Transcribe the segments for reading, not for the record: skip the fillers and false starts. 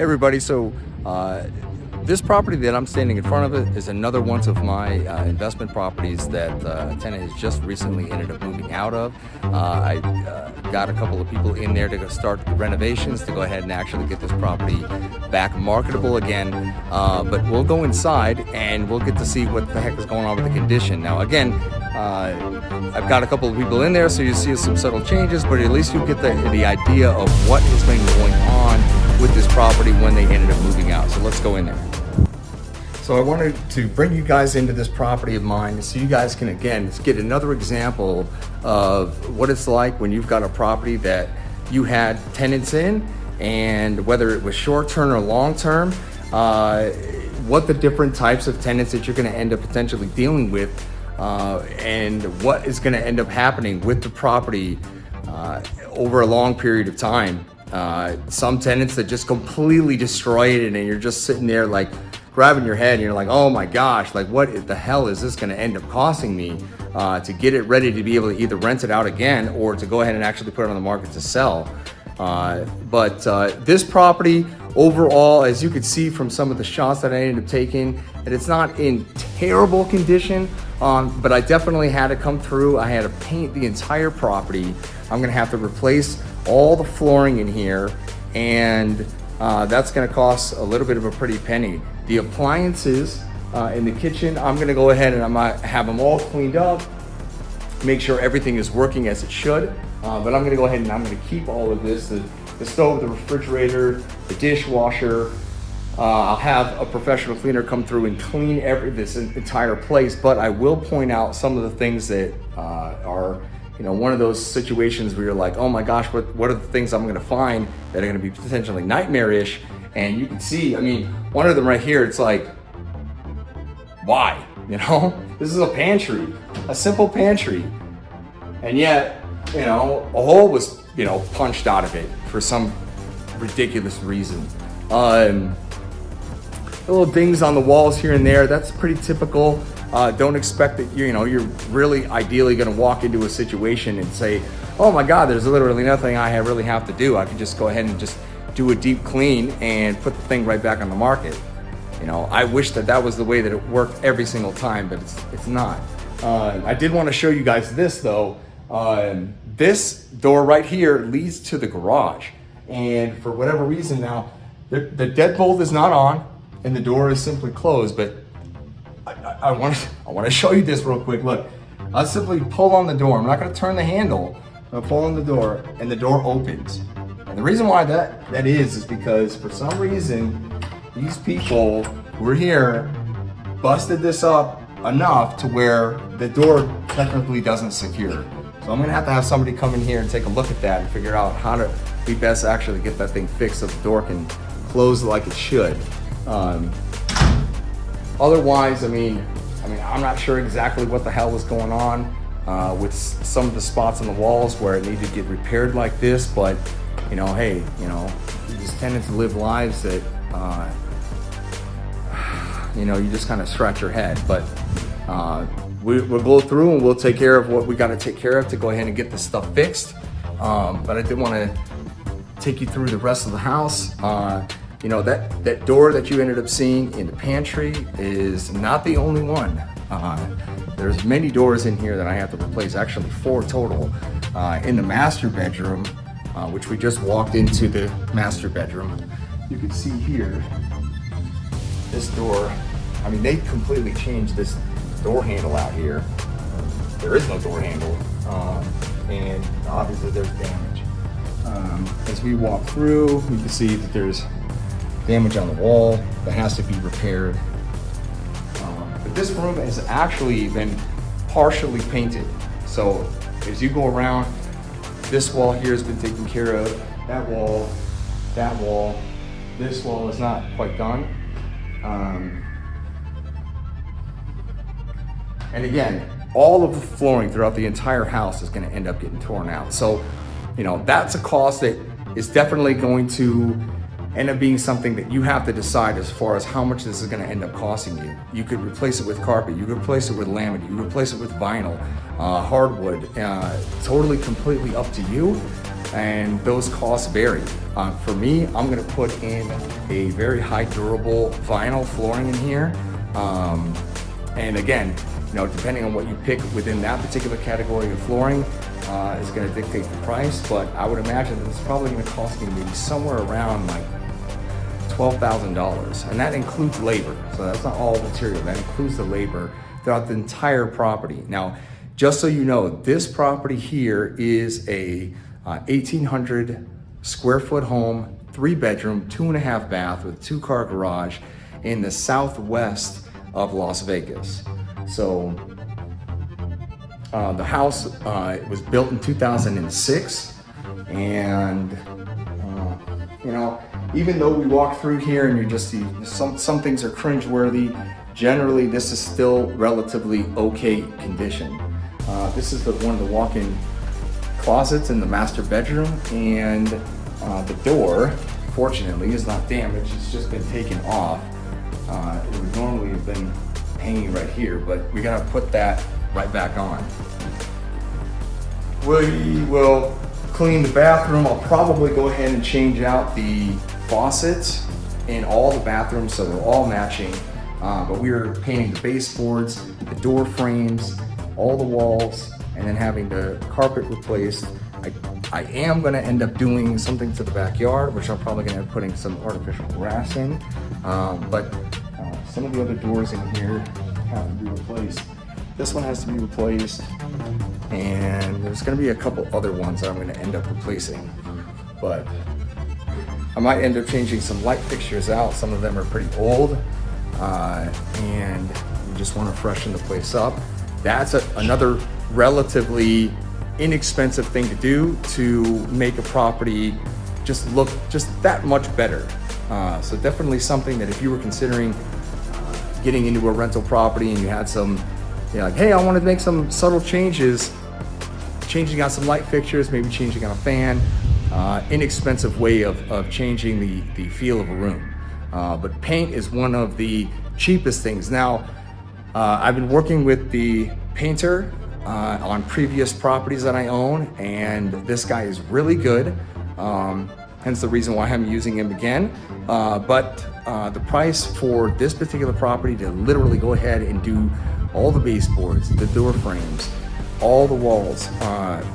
Everybody, so this property that I'm standing in front of it is another one of my investment properties that a tenant has just recently ended up moving out of. I got a couple of people in there to go start the renovations to go ahead and actually get this property back marketable again. But we'll go inside and we'll get to see what the heck is going on with the condition. Now again, I've got a couple of people in there, so you see some subtle changes, but at least you get the idea of what has been going on with this property when they ended up moving out. So let's go in there. So I wanted to bring you guys into this property of mine so you guys can, again, get another example of what it's like when you've got a property that you had tenants in, and whether it was short-term or long-term, what the different types of tenants that you're gonna end up potentially dealing with, and what is gonna end up happening with the property over a long period of time. Some tenants that just completely destroy it, and you're just sitting there like grabbing your head and you're like, oh my gosh, like what the hell is this going to end up costing me to get it ready to be able to either rent it out again or to go ahead and actually put it on the market to sell. But this property overall, as you could see from some of the shots that I ended up taking, that it's not in terrible condition, but I definitely had to come through. I had to paint the entire property. I'm going to have to replace all the flooring in here, and that's going to cost a little bit of a pretty penny. The appliances in the kitchen, I'm going to go ahead and I'm going to have them all cleaned up, make sure everything is working as it should. But I'm going to go ahead and I'm going to keep all of this, the stove, the refrigerator, the dishwasher. I'll have a professional cleaner come through and clean this entire place, but I will point out some of the things that are, you know, one of those situations where you're like, oh my gosh, what are the things I'm gonna find that are gonna be potentially nightmarish? And you can see, I mean, one of them right here, it's like, why? You know, this is a pantry, a simple pantry. And yet, you know, a hole was, you know, punched out of it for some ridiculous reason. Little dings on the walls here and there, that's pretty typical. Don't expect that you're really ideally going to walk into a situation and say, oh my God, there's literally nothing I really have to do. I can just go ahead and just do a deep clean and put the thing right back on the market. You know, I wish that was the way that it worked every single time, but it's not. I did want to show you guys this though. This door right here leads to the garage, and for whatever reason now, the deadbolt is not on and the door is simply closed, but I want to show you this real quick. Look, I'll simply pull on the door. I'm not going to turn the handle. I'm going to pull on the door, and the door opens. And the reason why that is because for some reason, these people who were here busted this up enough to where the door technically doesn't secure. So I'm going to have somebody come in here and take a look at that and figure out how to be best actually get that thing fixed so the door can close like it should. Otherwise, I mean, I'm not sure exactly what the hell was going on with some of the spots on the walls where it needed to get repaired like this, but you know, hey, you know, these tenants live lives that, you know, you just kind of scratch your head, but we'll go through and we'll take care of what we got to take care of to go ahead and get this stuff fixed. But I did want to take you through the rest of the house. You know, that door that you ended up seeing in the pantry is not the only one. There's many doors in here that I have to replace, actually 4 total. In the master bedroom, which we just walked into the master bedroom, you can see here, this door, I mean, they completely changed this door handle out here. There is no door handle, and obviously there's damage. As we walk through, you can see that there's damage on the wall that has to be repaired. But this room has actually been partially painted. So as you go around, this wall here has been taken care of. That wall, this wall is not quite done. And again, all of the flooring throughout the entire house is going to end up getting torn out. So, you know, that's a cost that is definitely going to end up being something that you have to decide as far as how much this is going to end up costing you. You could replace it with carpet, you could replace it with laminate, you could replace it with vinyl, hardwood, totally completely up to you. and those costs vary. For me, I'm gonna put in a very high durable vinyl flooring in here. And again, you know, depending on what you pick within that particular category of flooring, is gonna dictate the price, but I would imagine that it's probably gonna cost me maybe somewhere around like $12,000, and that includes labor. So that's not all material, that includes the labor throughout the entire property. Now, just so you know, this property here is a 1,800 square foot home, 3-bedroom, 2.5 bath with 2-car garage in the southwest of Las Vegas. So the house was built in 2006, and you know, even though we walk through here and you just see some things are cringeworthy, generally this is still relatively okay condition. This is one of the walk-in closets in the master bedroom, and the door, fortunately, is not damaged. It's just been taken off. It would normally have been hanging right here, but we gotta put that right back on. We will clean the bathroom. I'll probably go ahead and change out the faucets in all the bathrooms so they're all matching. But we are painting the baseboards, the door frames, all the walls, and then having the carpet replaced. I am gonna end up doing something to the backyard, which I'm probably gonna end up putting some artificial grass in. But some of the other doors in here have to be replaced. This one has to be replaced, and there's gonna be a couple other ones that I'm gonna end up replacing. But I might end up changing some light fixtures out. Some of them are pretty old, and you just wanna freshen the place up. That's another relatively inexpensive thing to do to make a property just look just that much better. So definitely something that if you were considering getting into a rental property and you had some, you're like, hey, I want to make some subtle changes, changing out some light fixtures, maybe changing out a fan, inexpensive way of changing the feel of a room. But paint is one of the cheapest things. Now, I've been working with the painter on previous properties that I own, and this guy is really good. Hence the reason why I'm using him again. But the price for this particular property to literally go ahead and do all the baseboards, the door frames, all the walls,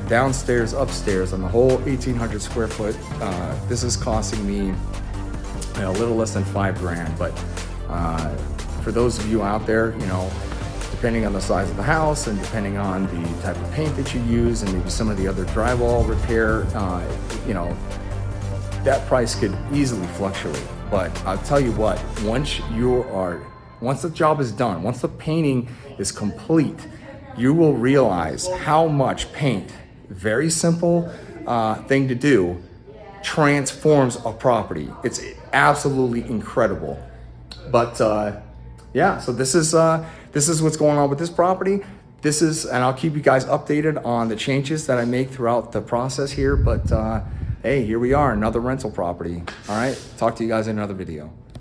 downstairs, upstairs, on the whole 1,800 square foot, this is costing me a little less than $5,000. But for those of you out there, you know, depending on the size of the house and depending on the type of paint that you use and maybe some of the other drywall repair, you know, that price could easily fluctuate. But I'll tell you what, once the job is done, once the painting is complete, you will realize how much paint, very simple thing to do, transforms a property. It's absolutely incredible. But yeah, so this is what's going on with this property. And I'll keep you guys updated on the changes that I make throughout the process here. But hey, here we are, another rental property. All right, talk to you guys in another video.